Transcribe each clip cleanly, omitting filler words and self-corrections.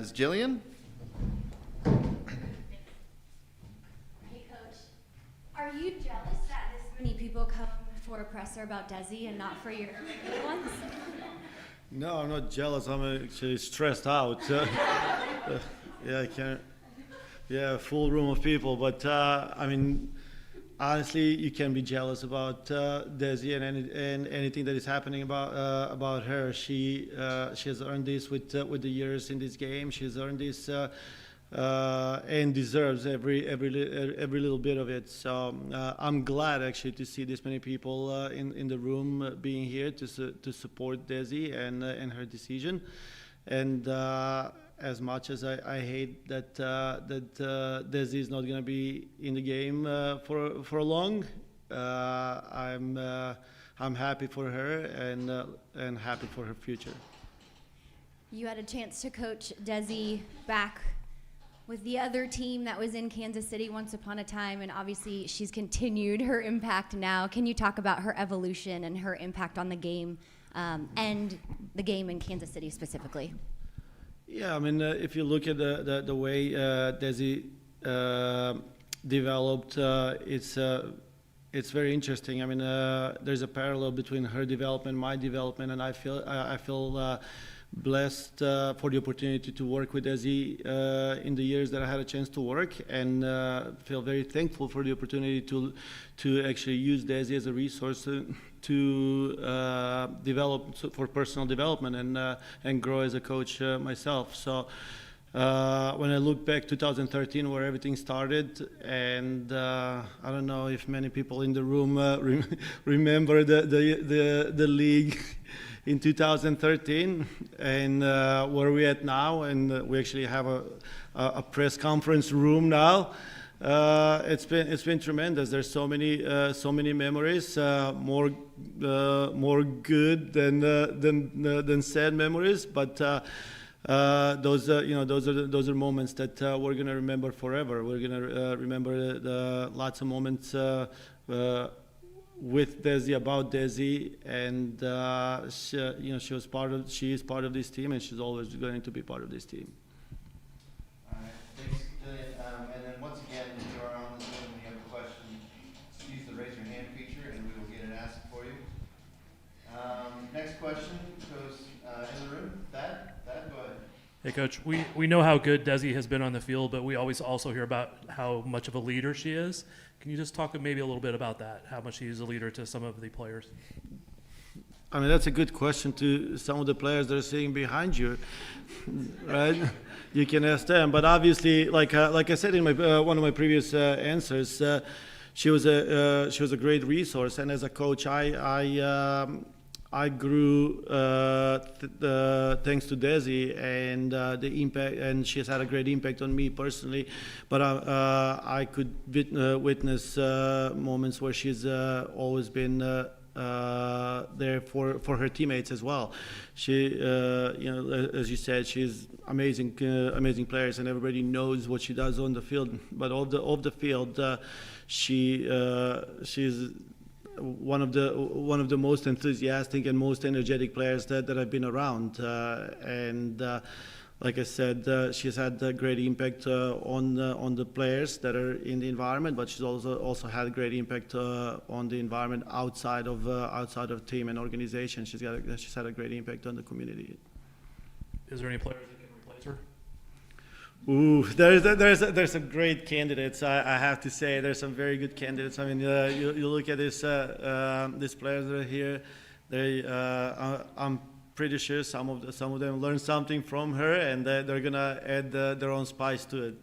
Is Jillian? Hey, Coach. Are you jealous that this many people come for a presser about Desi and not for your good ones? No, I'm not jealous. I'm actually stressed out. Yeah, I can't. Yeah, full room of people. But I mean, honestly, you can be jealous about Desi and anything that is happening about her. She has earned this with the years in this game. She's earned this and deserves every little bit of it. So I'm glad actually to see this many people in the room being here to support Desi and her decision. And as much as I hate that Desi is not going to be in the game for long, I'm happy for her and happy for her future. You had a chance to coach Desi back with the other team that was in Kansas City once upon a time, and obviously she's continued her impact now. Can you talk about her evolution and her impact on the game and the game in Kansas City specifically? Yeah, I mean, if you look at the way Desi developed, it's very interesting. I mean, there's a parallel between her development, my development, and I feel blessed for the opportunity to work with Desi in the years that I had a chance to work, and feel very thankful for the opportunity to actually use Desi as a resource to develop for personal development and grow as a coach myself. So when I look back 2013, where everything started, and I don't know if many people in the room remember the league in 2013 and where we're at now, and we actually have a press conference room now. It's been tremendous. There's so many memories, more good than sad memories, but those are moments that we're gonna remember forever. We're gonna remember the lots of moments with Desi, about Desi, and she is part of this team, and she's always going to be part of this team. All right, thanks, Jillian. And then once again, if you are on the Zoom and you have a question, use the raise your hand feature and we will get it asked for you. Next question goes in the room. Thad, go ahead. Hey, Coach, we know how good Desi has been on the field, but we always also hear about how much of a leader she is. Can you just talk maybe a little bit about that, how much she is a leader to some of the players? I mean, that's a good question to some of the players that are sitting behind you, right? You can ask them, but obviously, like I said in one of my previous answers, she was a great resource, and as a coach, I grew thanks to Desi and the impact, and she has had a great impact on me personally. But I could witness moments where she's always been there for her teammates as well. She, as you said, she's amazing players, and everybody knows what she does on the field. But off the field, she's one of the most enthusiastic and most energetic players that I've been around, and like I said, she's had a great impact on the players that are in the environment, but she's also had a great impact on the environment outside of team and organization. She's had a great impact on the community. Is there any players that can replace her? Ooh, there's some great candidates. I have to say, there's some very good candidates. I mean, you look at these players that are here. I'm pretty sure some of them learned something from her, and they're gonna add their own spice to it.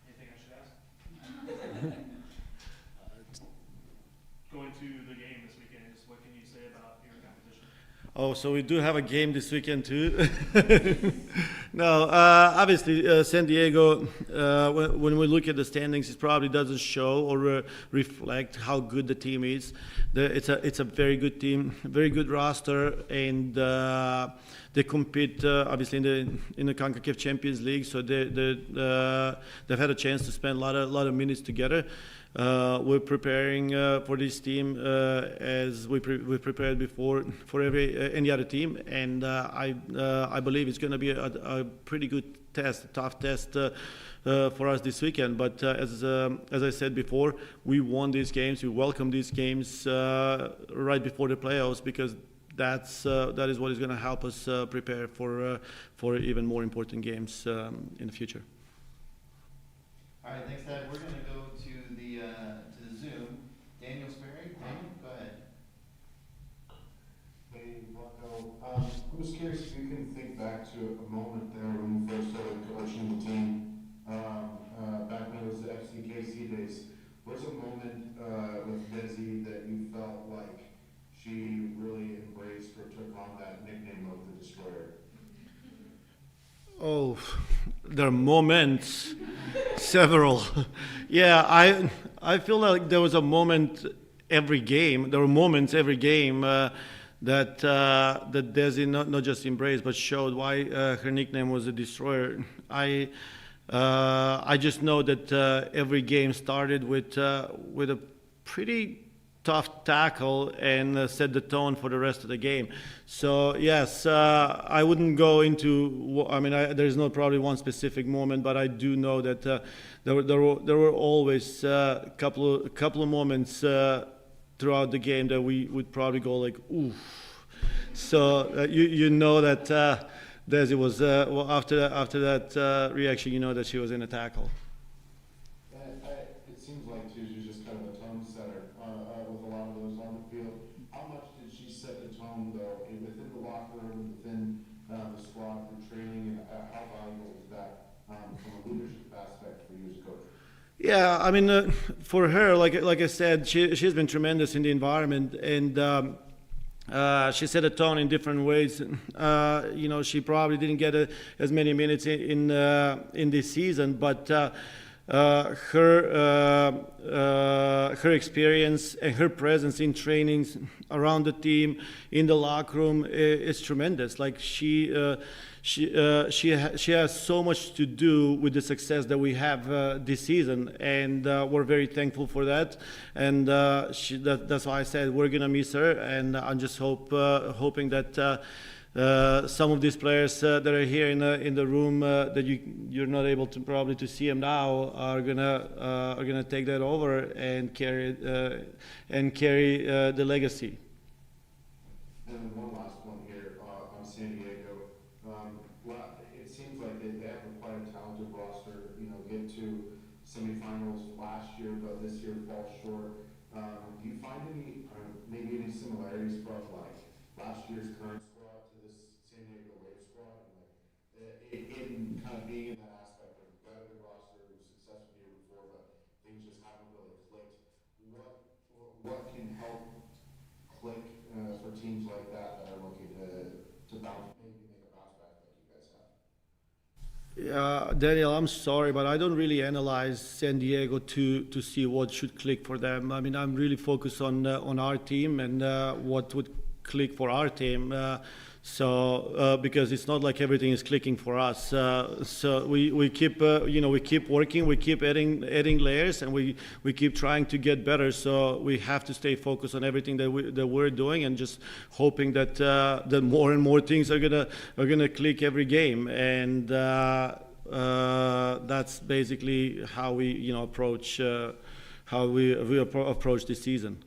Anything I should ask? Going to the game this weekend, what can you say about your competition? Oh, so we do have a game this weekend too. No, obviously San Diego, when we look at the standings, it probably doesn't show or reflect how good the team is. It's a very good team, very good roster, and they compete obviously in the CONCACAF Champions League, so they've had a chance to spend a lot of minutes together. We're preparing for this team as we prepared before for any other team, and I believe it's going to be a pretty good test, a tough test for us this weekend. But as I said before, we won these games, we welcome these games right before the playoffs, because that is what is going to help us prepare for even more important games in the future. All right, thanks, Dad. We're going to go to the Zoom. Daniel Sperry. Daniel, go ahead. Hey, Marco. I'm just curious if you can think back to a moment there when you first started coaching the team, back when it was the FCKC days. Was a moment with Desi that you felt like she really embraced or took on that nickname of the Destroyer? Oh, there are moments, several. Yeah, I feel like there was a moment every game. There were moments every game that Desi not just embraced but showed why her nickname was a Destroyer. I just know that every game started with a pretty tough tackle and set the tone for the rest of the game. So yes, I wouldn't go into. I mean, there's not probably one specific moment, but I do know that there were always a couple of moments throughout the game that we would probably go like, ooh. So you know that Desi was after that reaction, you know that she was in a tackle. It seems like too, she's just kind of a tone setter with a lot of those on the field. How much did she set the tone though within the locker room and within the squad for training, and how valuable was that from a leadership aspect for you as a coach? Yeah, I mean, for her, like I said, she's been tremendous in the environment, and she set a tone in different ways. You know, she probably didn't get as many minutes in this season, but her experience and her presence in trainings around the team, in the locker room, is tremendous. Like she has so much to do with the success that we have this season, and we're very thankful for that. And that's why I said we're gonna miss her, and I'm just hoping that some of these players that are here in the room that you're not able to probably to see them now are gonna take that over and carry the legacy. And one last one here on San Diego. It seems like they have quite a talented roster. You know, get to semifinals last year, but this year fall short. Do you find any maybe any similarities from like last year's current squad to this San Diego Wave squad, and like in kind of being in that aspect of you had a good roster, it was successful the year before, but things just haven't really clicked. What can help click for teams like that are looking to bounce, maybe make a bounce back like you guys have? Yeah, Daniel, I'm sorry, but I don't really analyze San Diego to see what should click for them. I mean, I'm really focused on our team and what would click for our team. Because it's not like everything is clicking for us. So we keep we keep working, we keep adding layers, and we keep trying to get better. So we have to stay focused on everything that we're doing, and just hoping that that more and more things are gonna click every game. And that's basically how we approach approach this season.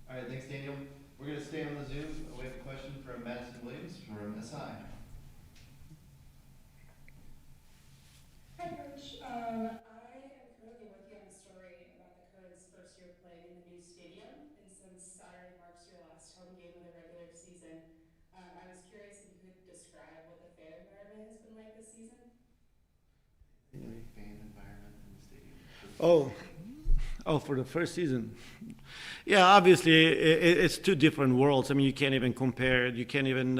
All right, thanks, Daniel. We're going to stay on the Zoom. We have a question from Madison Williams from SI. Hi, Coach. I am currently working on a story about the Currents' first year playing in the new stadium, and since Saturday marks your last home game of the regular season, I was curious if you could describe what the fan environment has been like this season. Fan environment in the stadium. Oh, for the first season. Yeah, obviously it's two different worlds. I mean, you can't even compare it. You can't even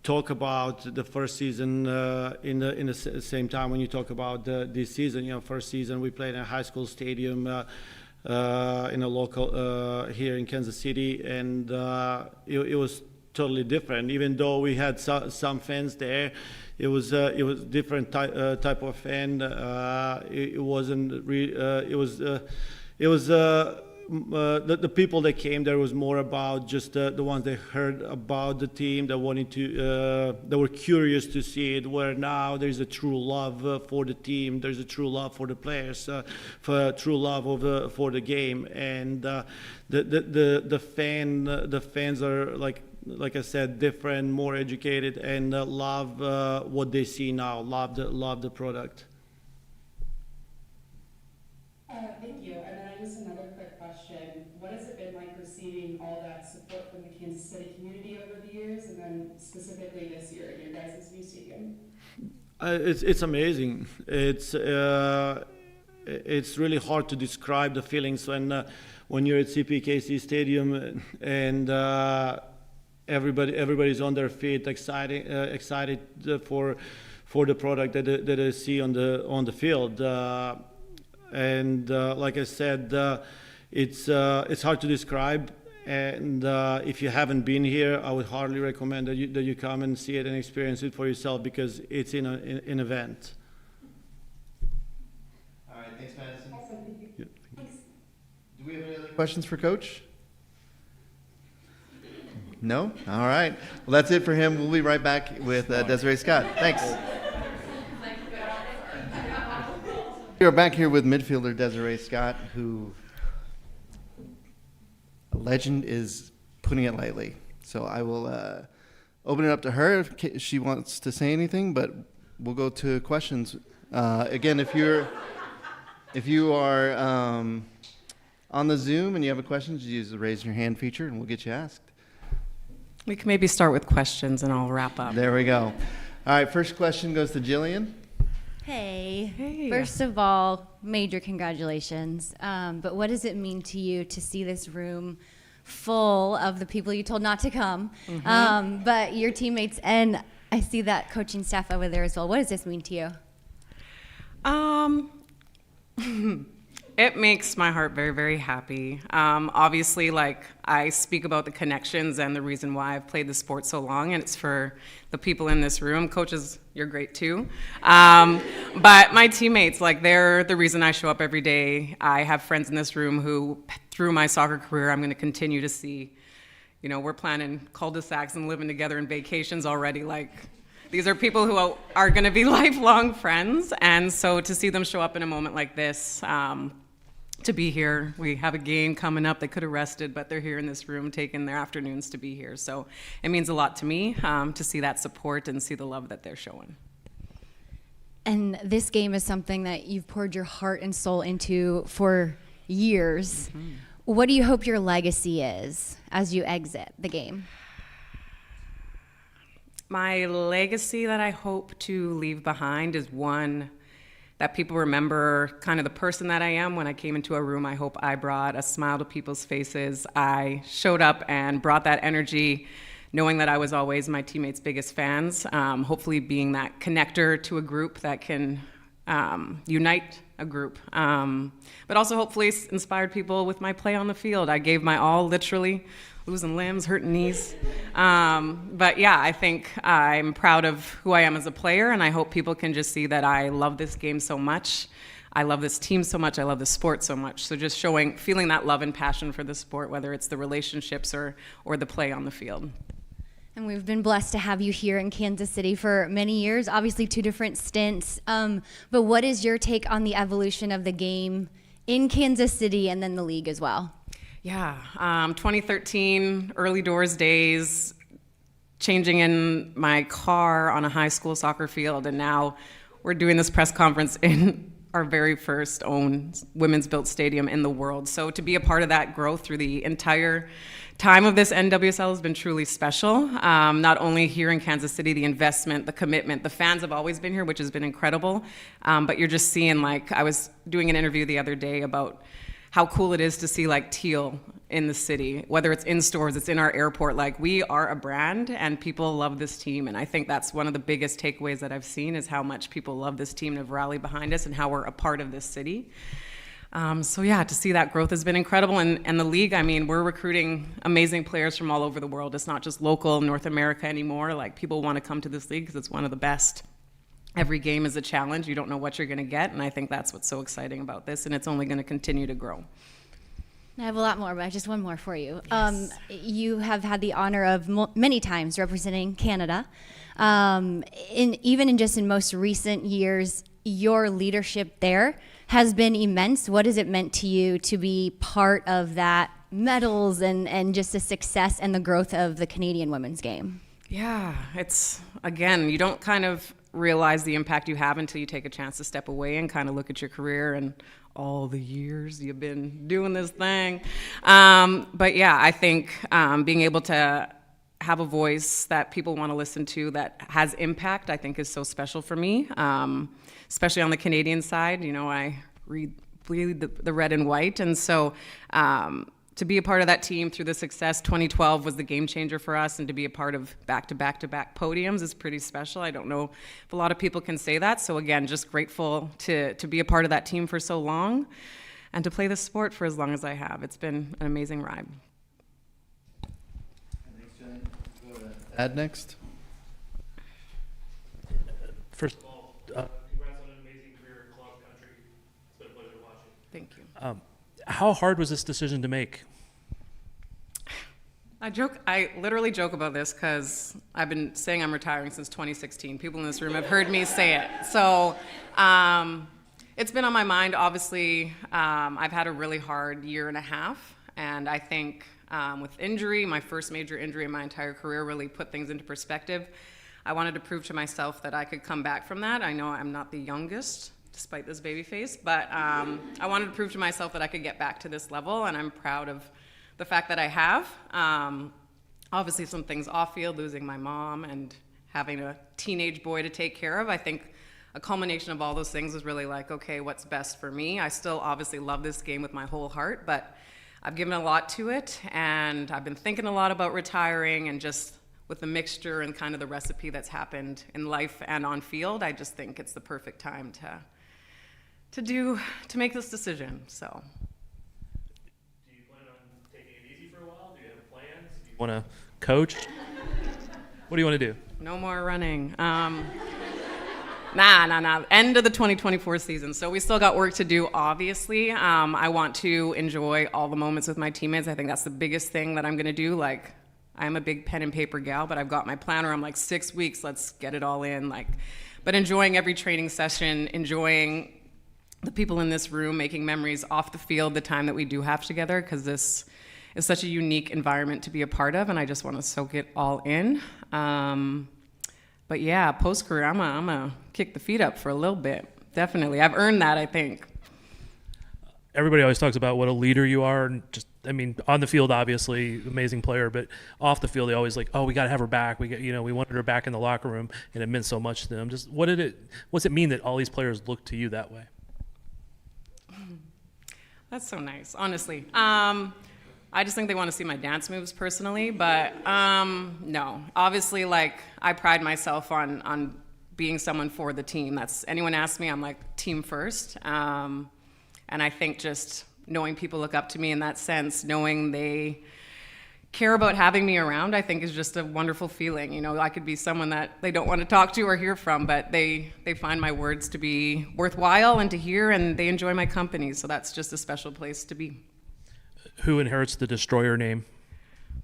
talk about the first season in the same time when you talk about this season. You know, first season we played in a high school stadium. in a local here in Kansas City, and it was totally different. Even though we had some fans there, it was different type of fan. It wasn't it was the people that came there was more about just the ones that heard about the team, that wanted to that were curious to see it. Where now there's a true love for the team, there's a true love for the players, for true love for the game, and the fans are like I said, different, more educated, and love what they see now. Love the product. Thank you. And then just another quick question. What has it been like receiving all that support from the Kansas City community over the years, and then specifically this year in your guys' new stadium? It's amazing. It's really hard to describe the feelings when you're at CPKC Stadium and everybody's on their feet, excited for the product that they see on the field. And like I said, it's hard to describe. And if you haven't been here, I would hardly recommend that you come and see it and experience it for yourself, because it's in an event. All right, thanks, Madison. Awesome. Thank you. Yeah. Thanks. Do we have any other questions for Coach? No? All right. Well, that's it for him. We'll be right back with Desiree Scott. Thanks. We are back here with midfielder Desiree Scott, who a legend is putting it lightly. So I will open it up to her if she wants to say anything, but we'll go to questions. Again, if you are on the Zoom and you have a question, just use the raise your hand feature and we'll get you asked. We can maybe start with questions and I'll wrap up. There we go. All right, first question goes to Jillian. Hey. Hey. First of all, major congratulations. But what does it mean to you to see this room full of the people you told not to come, but your teammates, and I see that coaching staff over there as well. What does this mean to you? It makes my heart very, very happy. Obviously, like, I speak about the connections and the reason why I've played the sport so long, and it's for the people in this room. Coaches, you're great too. But my teammates, like, they're the reason I show up every day. I have friends in this room who, through my soccer career, I'm going to continue to see. You know, we're planning cul-de-sacs and living together and vacations already. Like, these are people who are going to be lifelong friends, and so to see them show up in a moment like this, to be here. We have a game coming up. They could have rested, but they're here in this room taking their afternoons to be here. So it means a lot to me to see that support and see the love that they're showing. And this game is something that you've poured your heart and soul into for years. What do you hope your legacy is as you exit the game? My legacy that I hope to leave behind is one that people remember kind of the person that I am. When I came into a room, I hope I brought a smile to people's faces. I showed up and brought that energy, knowing that I was always my teammates' biggest fans, hopefully being that connector to a group that can unite a group, but also hopefully inspired people with my play on the field. I gave my all, literally, losing limbs, hurting knees. But yeah, I think I'm proud of who I am as a player, and I hope people can just see that I love this game so much. I love this team so much. I love the sport so much. So just feeling that love and passion for the sport, whether it's the relationships or the play on the field. And we've been blessed to have you here in Kansas City for many years, obviously 2 different stints. But what is your take on the evolution of the game in Kansas City and then the league as well? Yeah, 2013, early doors days, changing in my car on a high school soccer field, and now we're doing this press conference in our very first own women's built stadium in the world. So to be a part of that growth through the entire time of this NWSL has been truly special. Not only here in Kansas City, the investment, the commitment, the fans have always been here, which has been incredible. But you're just seeing, like, I was doing an interview the other day about how cool it is to see, like, teal in the city, whether it's in stores, it's in our airport. Like, we are a brand and people love this team. And I think that's one of the biggest takeaways that I've seen is how much people love this team and have rallied behind us and how we're a part of this city. So yeah, to see that growth has been incredible. And the league, I mean, we're recruiting amazing players from all over the world. It's not just local North America anymore. Like, people want to come to this league because it's one of the best. Every game is a challenge. You don't know what you're going to get. And I think that's what's so exciting about this. And it's only going to continue to grow. I have a lot more, but just one more for you. Yes. You have had the honor of many times representing Canada. Even in most recent years, your leadership there has been immense. What has it meant to you to be part of that medals and just the success and the growth of the Canadian women's game? Yeah, it's, again, you don't kind of realize the impact you have until you take a chance to step away and kind of look at your career and all the years you've been doing this thing. But yeah, I think being able to have a voice that people want to listen to that has impact, I think is so special for me, especially on the Canadian side. You know, I bleed the red and white, and so to be a part of that team through the success, 2012 was the game changer for us, and to be a part of back-to-back-to-back podiums is pretty special. I don't know if a lot of people can say that. So again, just grateful to be a part of that team for so long and to play the sport for as long as I have. It's been an amazing ride. Thanks, Jen. Go to Ed next. First of all, congrats on an amazing career in club country. It's been a pleasure watching. Thank you. How hard was this decision to make? I literally joke about this because I've been saying I'm retiring since 2016. People in this room have heard me say it. So it's been on my mind. Obviously, I've had a really hard year and a half, and I think with injury, my first major injury in my entire career, really put things into perspective. I wanted to prove to myself that I could come back from that. I know I'm not the youngest, despite this baby face, but I wanted to prove to myself that I could get back to this level, and I'm proud of the fact that I have. Obviously some things off field, losing my mom and having a teenage boy to take care of. I think a culmination of all those things was really like, okay, what's best for me? I still obviously love this game with my whole heart, but I've given a lot to it, and I've been thinking a lot about retiring, and just with the mixture and kind of the recipe that's happened in life and on field, I just think it's the perfect time to make this decision. So. Do you plan on taking it easy for a while? Do you have plans? Do you want to coach? What do you want to do? No more running. Nah. End of the 2024 season. So we still got work to do, obviously. I want to enjoy all the moments with my teammates. I think that's the biggest thing that I'm going to do. Like, I'm a big pen and paper gal, but I've got my planner. I'm like, 6 weeks, let's get it all in. But enjoying every training session, enjoying the people in this room, making memories off the field, the time that we do have together, because this is such a unique environment to be a part of, and I just want to soak it all in. But yeah, post-career, I'm gonna kick the feet up for a little bit. Definitely. I've earned that, I think. Everybody always talks about what a leader you are, and just, I mean, on the field, obviously, amazing player, but off the field, they always like, oh, we got to have her back. We wanted her back in the locker room, and it meant so much to them. Just what's it mean that all these players look to you that way? That's so nice, honestly. I just think they want to see my dance moves personally, but no. Obviously, I pride myself on being someone for the team. Anyone asks me, I'm like, team first. And I think just knowing people look up to me in that sense, knowing they care about having me around, I think is just a wonderful feeling. You know, I could be someone that they don't want to talk to or hear from, but they find my words to be worthwhile and to hear, and they enjoy my company. So that's just a special place to be. Who inherits the Destroyer name?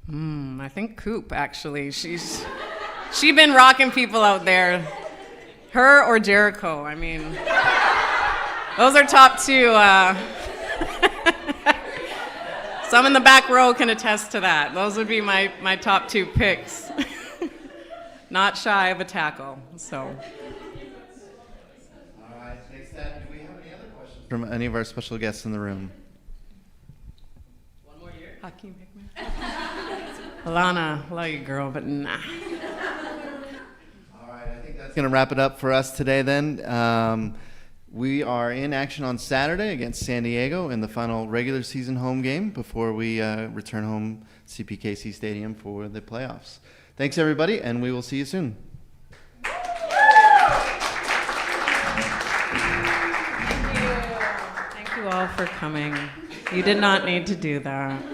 I think Coop, actually. She's been rocking people out there. Her or Jericho. I mean, those are top two. Some in the back row can attest to that. Those would be my top two picks. Not shy of a tackle, so. All right, thanks, Ed. Do we have any other questions from any of our special guests in the room? One more year? Hakeem Hickman. Alana, love you, girl, but nah. All right, I think that's going to wrap it up for us today then. We are in action on Saturday against San Diego in the final regular season home game before we return home CPKC Stadium for the playoffs. Thanks, everybody, and we will see you soon. Thank you all. all for coming. You did not need to do that.